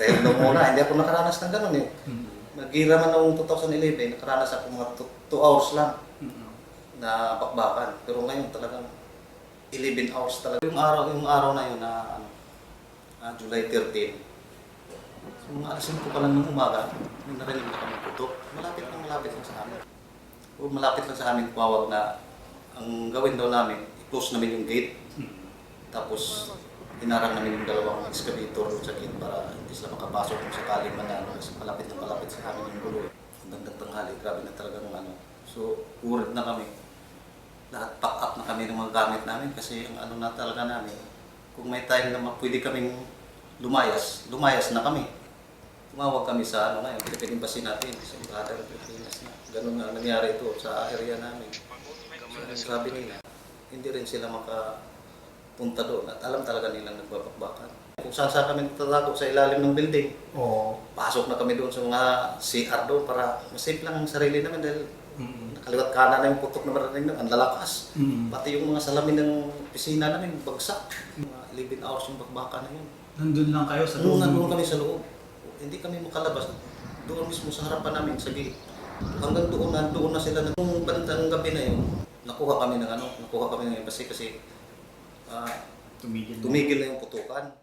Dahil noong una, hindi ako nakaranas ng ganun eh. Mm-mm. Nag-gira man noong 2011, nakaranas ako mga 2 hours lang Mm-mm. na bakbakan. Pero ngayon talagang 11 hours talaga. Yung araw na yun na July 13, so, mga alas 5 pa lang ng umaga, may narinig na kami putok. Malapit lang sa amin. O malapit lang sa amin, tumawag na ang gawin daw namin, i-close namin yung gate. Tapos hinarang namin yung dalawang excavator sa gate para hindi sila makapasok kung sakaling manalo kasi malapit sa amin yung gulo. Hanggang tanghali, grabe na talagang So, worried na kami. Lahat pack up na kami ng mga gamit namin kasi ang na talaga namin, kung may time na pwede kaming lumayas na kami. Tumawag kami sa ngayon, Philippine Embassy natin, sa Embahada ng Pilipinas na. Ganun nga nangyari ito sa area namin. So, sabi nila, hindi rin sila makapunta doon at alam talaga nilang nagbabakbakan. Kung saan kami tatago sa ilalim ng building, pasok na kami doon sa mga CR doon para masave lang ang sarili namin dahil nakaliwat kanan na yung putok na marating doon, ang lalakas. Pati yung mga salamin ng pisina namin, bagsak. Mga 11 hours yung bakbakan na yun. Nandun lang kayo sa loob? Nandun kami sa loob. Hindi kami makalabas. Doon mismo sa harapan namin, sa gate. Hanggang doon na sila. Nung bandang gabi na yun, nakuha kami ng embassy kasi tumigil na yung putukan.